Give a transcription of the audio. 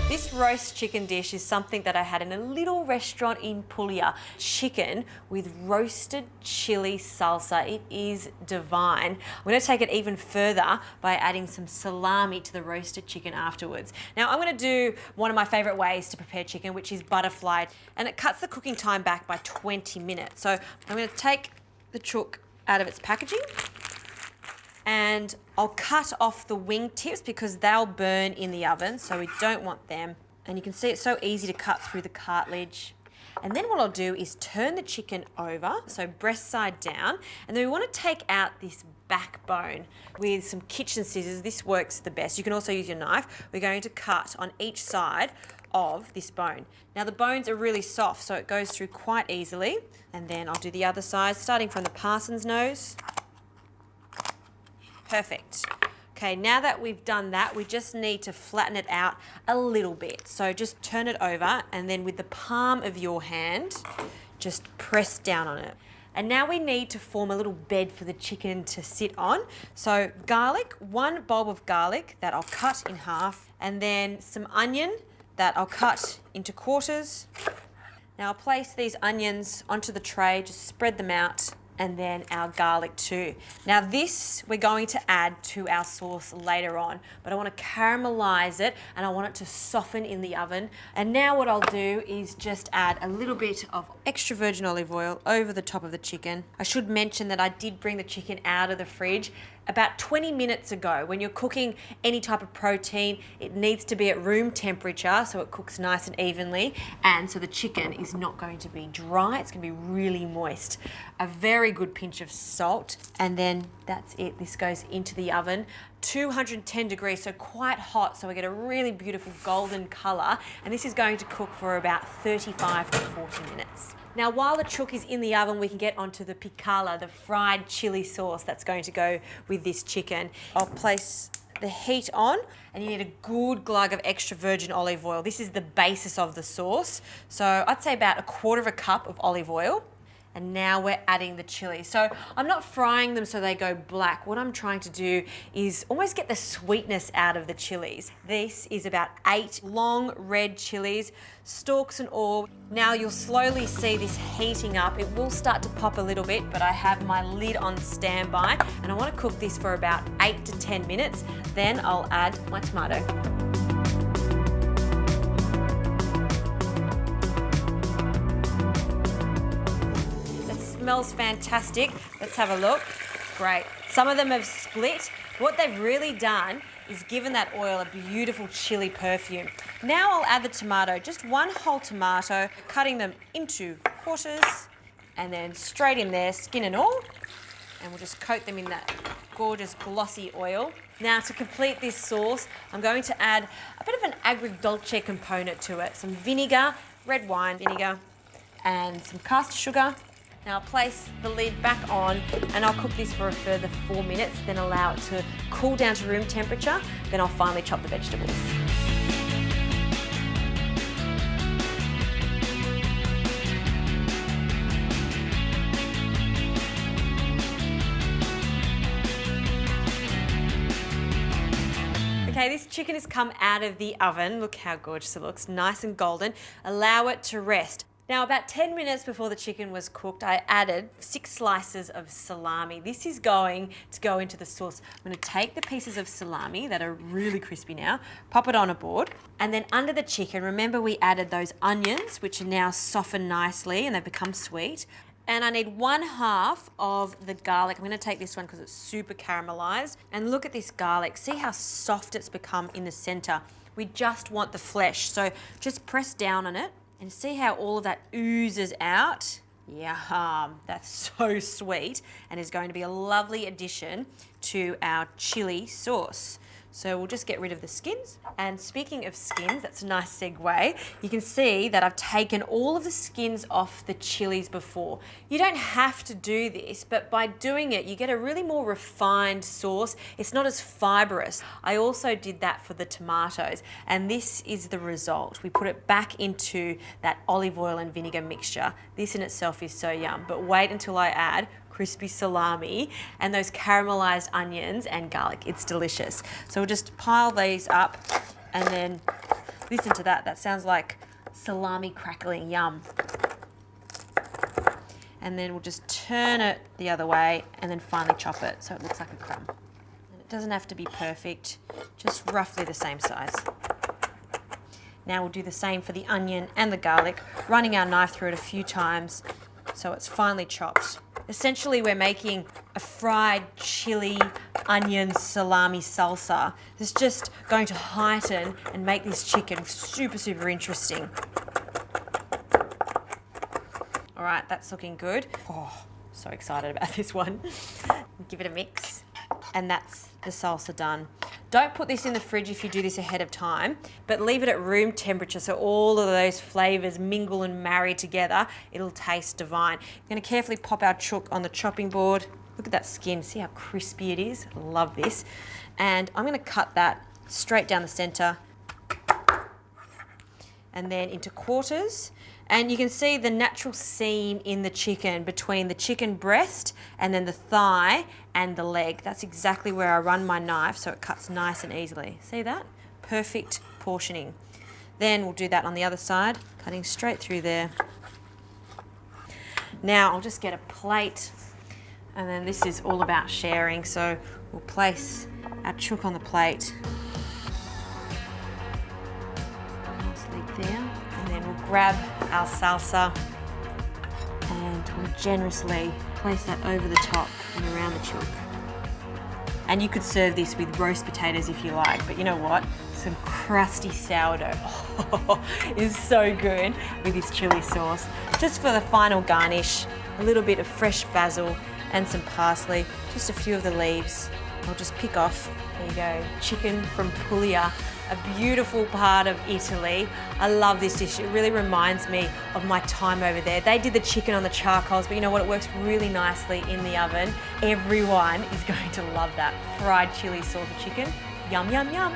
This roast chicken dish is something that I had in a little restaurant in Puglia. Chicken with roasted chili salsa. It is divine. I'm going to take it even further by adding some salami to the roasted chicken afterwards. Now I'm going to do one of my favourite ways to prepare chicken, which is butterflied, and it cuts the cooking time back by 20 minutes. So I'm going to take the chook out of its packaging, and I'll cut off the wing tips because they'll burn in the oven, so we don't want them. And you can see it's so easy to cut through the cartilage. And then what I'll do is turn the chicken over, so breast side down, and then we want to take out this backbone with some kitchen scissors. This works the best. You can also use your knife. We're going to cut on each side of this bone. Now the bones are really soft, so it goes through quite easily. And then I'll do the other side, starting from the parson's nose. Perfect. Okay, now that we've done that, we just need to flatten it out a little bit. So just turn it over, and then with the palm of your hand, just press down on it. And now we need to form a little bed for the chicken to sit on. So garlic, 1 bulb of garlic that I'll cut in half, and then some onion that I'll cut into quarters. Now I'll place these onions onto the tray, just spread them out, and then our garlic too. Now this we're going to add to our sauce later on, but I want to caramelize it and I want it to soften in the oven. And now what I'll do is just add a little bit of extra virgin olive oil over the top of the chicken. I should mention that I did bring the chicken out of the fridge about 20 minutes ago. When you're cooking any type of protein, it needs to be at room temperature so it cooks nice and evenly, and so the chicken is not going to be dry, it's going to be really moist. A very good pinch of salt, and then that's it. This goes into the oven, 210 degrees, so quite hot, so we get a really beautiful golden colour, and this is going to cook for about 35 to 40 minutes. Now, while the chook is in the oven, we can get onto the picala, the fried chili sauce that's going to go with this chicken. I'll place the heat on, and you need a good glug of extra virgin olive oil. This is the basis of the sauce. So I'd say about 1/4 cup of olive oil. And now we're adding the chili. So I'm not frying them so they go black. What I'm trying to do is almost get the sweetness out of the chilies. This is about 8 long red chilies, stalks and all. Now you'll slowly see this heating up. It will start to pop a little bit, but I have my lid on standby, and I want to cook this for about 8 to 10 minutes. Then I'll add my tomato. Smells fantastic. Let's have a look. Great. Some of them have split. What they've really done is given that oil a beautiful chili perfume. Now I'll add the tomato, just 1 whole tomato, cutting them into quarters, and then straight in there, skin and all. And we'll just coat them in that gorgeous glossy oil. Now to complete this sauce, I'm going to add a bit of an agrodolce component to it. Some vinegar, red wine vinegar, and some caster sugar. Now I'll place the lid back on, and I'll cook this for a further 4 minutes, then allow it to cool down to room temperature. Then I'll finally chop the vegetables. Okay, this chicken has come out of the oven. Look how gorgeous it looks, nice and golden. Allow it to rest. Now, about 10 minutes before the chicken was cooked, I added 6 slices of salami. This is going to go into the sauce. I'm going to take the pieces of salami that are really crispy now, pop it on a board, and then under the chicken, remember we added those onions, which are now softened nicely and they've become sweet. And I need 1/2 of the garlic. I'm going to take this one because it's super caramelized. And look at this garlic. See how soft it's become in the center. We just want the flesh. So just press down on it. And see how all of that oozes out? Yum, that's so sweet, and is going to be a lovely addition to our chili sauce. So we'll just get rid of the skins. And speaking of skins, that's a nice segue. You can see that I've taken all of the skins off the chilies before. You don't have to do this, but by doing it, you get a really more refined sauce. It's not as fibrous. I also did that for the tomatoes, and this is the result. We put it back into that olive oil and vinegar mixture. This in itself is so yum, but wait until I add crispy salami and those caramelized onions and garlic. It's delicious. So we'll just pile these up and then Listen to that. That sounds like salami crackling. Yum. And then we'll just turn it the other way and then finally chop it so it looks like a crumb. And it doesn't have to be perfect, just roughly the same size. Now we'll do the same for the onion and the garlic, running our knife through it a few times so it's finely chopped. Essentially, we're making a fried chili, onion, salami salsa. It's just going to heighten and make this chicken super, super interesting. All right, that's looking good. Oh, so excited about this one. Give it a mix. And that's the salsa done. Don't put this in the fridge if you do this ahead of time, but leave it at room temperature so all of those flavors mingle and marry together. It'll taste divine. I'm gonna carefully pop our chook on the chopping board. Look at that skin, see how crispy it is? Love this. And I'm gonna cut that straight down the center and then into quarters. And you can see the natural seam in the chicken between the chicken breast and then the thigh and the leg. That's exactly where I run my knife so it cuts nice and easily. See that? Perfect portioning. Then we'll do that on the other side, cutting straight through there. Now I'll just get a plate, and then this is all about sharing, so we'll place our chook on the plate. Nicely there. And then we'll grab our salsa and we'll generously place that over the top and around the chook. And you could serve this with roast potatoes if you like, but you know what? Some crusty sourdough is so good with this chili sauce. Just for the final garnish, a little bit of fresh basil and some parsley, just a few of the leaves. I'll just pick off. There you go, chicken from Puglia, a beautiful part of Italy. I love this dish. It really reminds me of my time over there. They did the chicken on the charcoals, but you know what? It works really nicely in the oven. Everyone is going to love that fried chili sauce chicken. Yum, yum, yum.